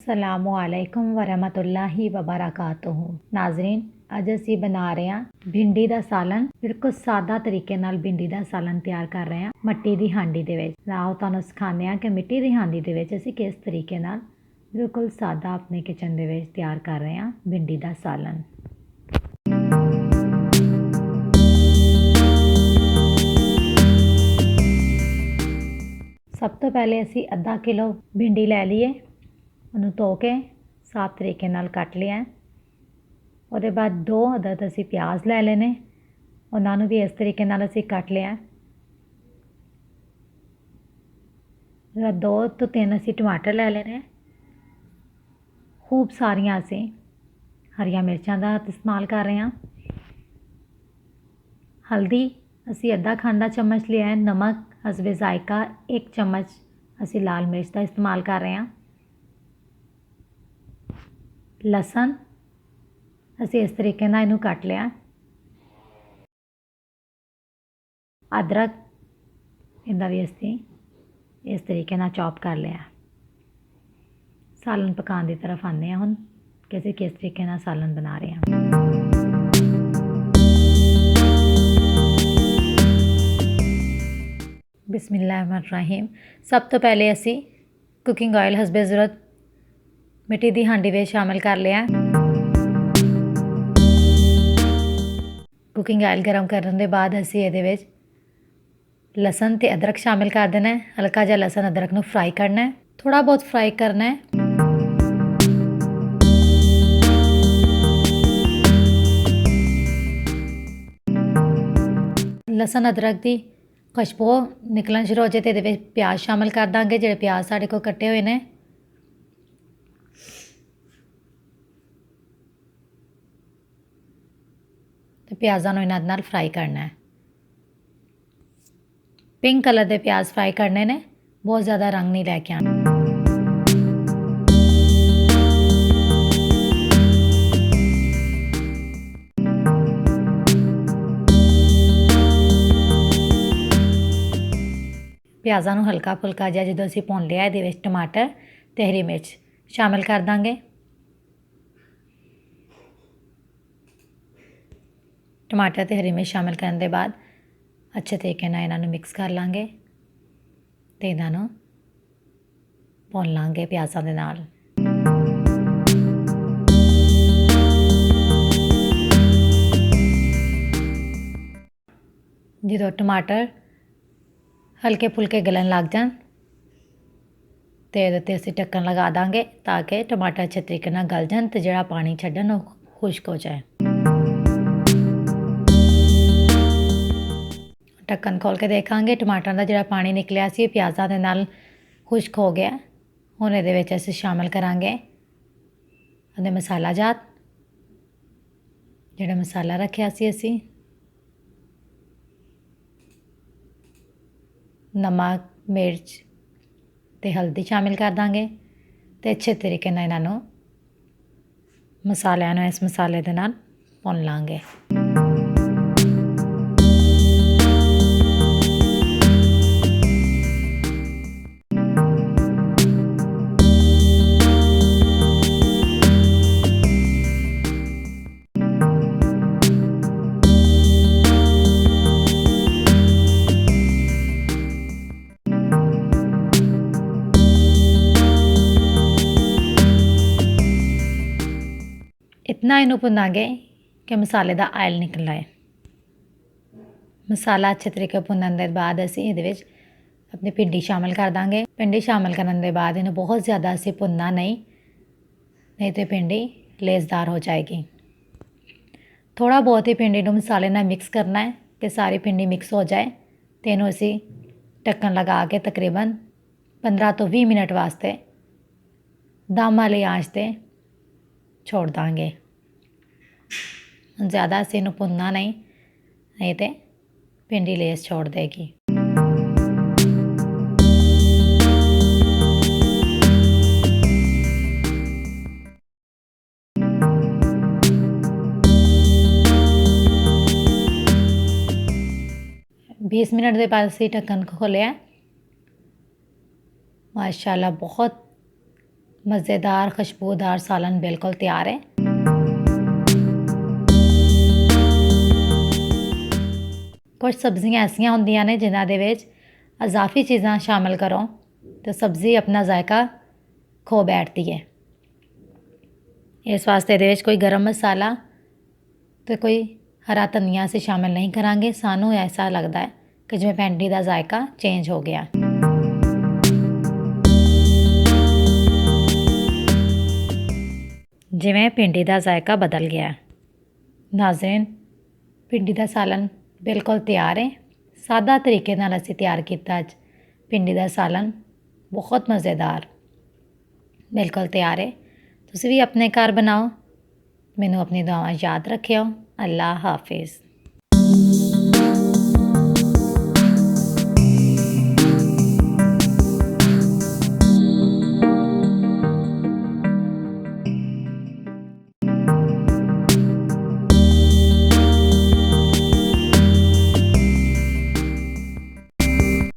असलामुअलैकुम वरहमतुल्लाहि वबरकातुहू। नाजरीन, ਅੱਜ ਅਸੀਂ ਬਣਾ ਰਹੇ ਹਾਂ ਭਿੰਡੀ ਦਾ ਸਾਲਨ। ਬਿਲਕੁਲ ਸਾਦਾ ਤਰੀਕੇ ਨਾਲ ਭਿੰਡੀ ਦਾ ਸਾਲਨ ਤਿਆਰ ਕਰ ਰਹੇ ਹਾਂ ਮਿੱਟੀ ਦੀ ਹਾਂਡੀ ਦੇ ਵਿੱਚ। ਆਓ ਤੁਹਾਨੂੰ ਸਿਖਾਉਂਦੇ ਹਾਂ ਕਿ ਮਿੱਟੀ ਦੀ ਹਾਂਡੀ ਦੇ ਵਿੱਚ ਅਸੀਂ ਕਿਸ ਤਰੀਕੇ ਨਾਲ ਬਿਲਕੁਲ ਸਾਦਾ ਆਪਣੇ ਕਿਚਨ ਦੇ ਵਿੱਚ ਤਿਆਰ ਕਰ ਰਹੇ ਹਾਂ ਭਿੰਡੀ ਦਾ ਸਾਲਨ। ਸਭ ਤੋਂ ਪਹਿਲੇ ਅਸੀਂ ਅੱਧਾ ਕਿਲੋ ਭਿੰਡੀ ਲੈ ਲਈਏ, ਉਹਨੂੰ ਧੋ ਕੇ ਸਾਫ਼ ਤਰੀਕੇ ਨਾਲ ਕੱਟ ਲਿਆ। ਉਹਦੇ ਬਾਅਦ 2 ਅਦਦ ਅਸੀਂ ਪਿਆਜ਼ ਲੈ ਲੈਣੇ, ਉਹਨਾਂ ਨੂੰ ਵੀ ਇਸ ਤਰੀਕੇ ਨਾਲ ਅਸੀਂ ਕੱਟ ਲਿਆ। 2 ਤੋਂ 3 ਅਸੀਂ ਟਮਾਟਰ ਲੈ ਲੈਣੇ। ਖੂਬ ਸਾਰੀਆਂ ਅਸੀਂ ਹਰੀਆਂ ਮਿਰਚਾਂ ਦਾ ਇਸਤੇਮਾਲ ਕਰ ਰਹੇ ਹਾਂ। ਹਲਦੀ ਅਸੀਂ ਅੱਧਾ ਖਾਂਡਾ ਚਮਚ ਲਿਆ ਹੈ। ਨਮਕ ਹਸਬੇ ਜ਼ਾਇਕਾ 1 ਚਮਚ ਅਸੀਂ ਲਾਲ ਮਿਰਚ ਦਾ ਇਸਤੇਮਾਲ ਕਰ ਰਹੇ ਹਾਂ। ਲਸਣ ਅਸੀਂ ਇਸ ਤਰੀਕੇ ਨਾਲ ਇਹਨੂੰ ਕੱਟ ਲਿਆ। ਅਦਰਕ ਇਹਦਾ ਵੀ ਅਸੀਂ ਇਸ ਤਰੀਕੇ ਨਾਲ ਚੌਪ ਕਰ ਲਿਆ। ਸਾਲਨ ਪਕਾਉਣ ਦੀ ਤਰਫ ਆਉਂਦੇ ਹਾਂ ਹੁਣ ਕਿ ਅਸੀਂ ਕਿਸ ਤਰੀਕੇ ਨਾਲ ਸਾਲਨ ਬਣਾ ਰਹੇ ਹਾਂ। ਬਿਸਮਿਲ੍ਲਾਹਿਰਰਹਿਮਾਨਿਰਰਹੀਮ। ਸਭ ਤੋਂ ਪਹਿਲੇ ਅਸੀਂ ਕੁਕਿੰਗ ਆਇਲ ਹਸਬੇ ਜ਼ਰੂਰਤ ਮਿੱਟੀ ਦੀ ਹਾਂਡੀ ਵਿੱਚ ਸ਼ਾਮਿਲ ਕਰ ਲਿਆ। ਕੁਕਿੰਗ ਆਇਲ ਗਰਮ ਕਰਨ ਦੇ ਬਾਅਦ ਅਸੀਂ ਇਹਦੇ ਵਿੱਚ ਲਸਣ ਤੇ ਅਦਰਕ ਸ਼ਾਮਿਲ ਕਰ ਦੇਣਾ ਹੈ। ਹਲਕਾ ਜਿਹਾ ਲਸਣ ਅਦਰਕ ਨੂੰ ਫਰਾਈ ਕਰਨਾ ਹੈ, ਥੋੜਾ ਬਹੁਤ ਫਰਾਈ ਕਰਨਾ ਹੈ। ਲਸਣ ਅਦਰਕ ਦੀ ਖੁਸ਼ਬੂ ਨਿਕਲਣ ਸ਼ੁਰੂ ਹੋ ਜਾਏ ਤੇ ਇਹਦੇ ਵਿੱਚ ਪਿਆਜ਼ ਸ਼ਾਮਿਲ ਕਰ ਦਾਂਗੇ। ਜਿਹੜੇ ਪਿਆਜ਼ ਸਾਡੇ ਕੋਲ ਕੱਟੇ ਹੋਏ ਨੇ ਤੇ ਪਿਆਜ਼ਾਂ ਨੂੰ ਇਹਨਾਂ ਨਾਲ ਫਰਾਈ ਕਰਨਾ ਹੈ। ਪਿੰਕ ਕਲਰ ਦੇ ਪਿਆਜ਼ ਫਰਾਈ ਕਰਨੇ ਨੇ, ਬਹੁਤ ਜ਼ਿਆਦਾ ਰੰਗ ਨਹੀਂ ਲੈ ਕੇ ਆਉਣਾ। ਪਿਆਜ਼ਾਂ ਨੂੰ ਹਲਕਾ ਫੁਲਕਾ ਜਿਹਾ ਜਦੋਂ ਅਸੀਂ ਭੁੰਨ ਲਿਆ, ਇਹਦੇ ਵਿੱਚ ਟਮਾਟਰ ਤੇ ਹਰੀ ਮਿਰਚ ਸ਼ਾਮਿਲ ਕਰ ਦਾਂਗੇ। ਟਮਾਟਰ ਤੇ ਹਰੀ ਮਿਰਚ ਸ਼ਾਮਿਲ ਕਰਨ ਦੇ ਬਾਅਦ ਅੱਛੇ ਤਰੀਕੇ ਨਾਲ ਇਹਨਾਂ ਨੂੰ ਮਿਕਸ ਕਰ ਲਾਂਗੇ ਤੇ ਇਹਨਾਂ ਨੂੰ ਭੁੰਨ ਲਾਂਗੇ ਪਿਆਜ਼ਾਂ ਦੇ ਨਾਲ। ਜਦੋਂ ਟਮਾਟਰ ਹਲਕੇ ਫੁਲਕੇ ਗਲਣ ਲੱਗ ਜਾਣ ਤੇ ਇਹਦੇ ਤੇ ਅਸੀਂ ਢੱਕਣ ਲਗਾ ਦਾਂਗੇ ਤਾਂ ਕਿ ਟਮਾਟਰ ਅੱਛੇ ਤਰੀਕੇ ਨਾਲ ਗਲ ਜਾਣ ਤੇ ਜਿਹੜਾ ਪਾਣੀ ਛੱਡਣ ਉਹ ਖੁਸ਼ਕ ਹੋ ਜਾਏ। ਢੱਕਣ ਖੋਲ੍ਹ ਕੇ ਦੇਖਾਂਗੇ ਟਮਾਟਰਾਂ ਦਾ ਜਿਹੜਾ ਪਾਣੀ ਨਿਕਲਿਆ ਸੀ ਪਿਆਜ਼ਾਂ ਦੇ ਨਾਲ ਖੁਸ਼ਕ ਹੋ ਗਿਆ। ਹੁਣ ਇਹਦੇ ਵਿੱਚ ਅਸੀਂ ਸ਼ਾਮਿਲ ਕਰਾਂਗੇ ਉਹਦੇ ਮਸਾਲਾ ਜਾਤ, ਜਿਹੜਾ ਮਸਾਲਾ ਰੱਖਿਆ ਸੀ ਅਸੀਂ। ਨਮਕ, ਮਿਰਚ ਤੇ ਹਲਦੀ ਸ਼ਾਮਿਲ ਕਰ ਦਾਂਗੇ ਤੇ ਅੱਛੇ ਤਰੀਕੇ ਨਾਲ ਇਹਨਾਂ ਨੂੰ ਮਸਾਲਿਆਂ ਨੂੰ ਇਸ ਮਸਾਲੇ ਦੇ ਨਾਲ ਭੁੰਨ ਲਾਂਗੇ। इतना इनू भुनांगे कि मसाले का आयल निकल आए। मसाला अच्छे तरीके भुनन के बाद असी ये अपनी भिंडी शामिल कर देंगे। भिंडी शामिल करने के बाद इन्हें बहुत ज़्यादा असी भुनना नहीं तो भिंडी लेसदार हो जाएगी। थोड़ा बहुत ही भिंडी को मसाले नाल मिक्स करना है कि सारी भिंडी मिक्स हो जाए तो इनू असी ढक्कन लगा के तकरीबन 15 तो 20 मिनट वास्ते दम वाली आंच पर छोड़ देंगे। ज़्यादा असी इनू भुनना नहीं तो भिंडी लेस छोड़ देगी। 20 मिनट के बाद असी ढक्कन खोलिया। माशाअल्लाह बहुत ਮਜ਼ੇਦਾਰ ਖੁਸ਼ਬੂਦਾਰ ਸਾਲਨ ਬਿਲਕੁਲ ਤਿਆਰ ਹੈ। ਕੁਝ ਸਬਜ਼ੀਆਂ ਐਸੀਆਂ ਹੁੰਦੀਆਂ ਨੇ ਜਿਨ੍ਹਾਂ ਦੇ ਵਿੱਚ ਇਜ਼ਾਫੀ ਚੀਜ਼ਾਂ ਸ਼ਾਮਿਲ ਕਰੋ तो सब्ज़ी अपना जायका खो बैठती है। इस वास्ते ये कोई गर्म मसाला तो कोई हरा धनिया असीं शामिल नहीं करांगे। सानू ऐसा लगता है कि जिवें भैंडी का जायका चेंज हो गया। जिवें भिंडी का जायका बदल गया। नाज़रीन, भिंडी का सालन बिल्कुल तैयार है। सादा तरीके नाल असीं तैयार किया अज भिंडी का सालन, बहुत मज़ेदार, बिल्कुल तैयार है। तुसीं भी अपने घर बनाओ। मैनू अपनी दुआवां याद रखियो। अल्लाह हाफिज़।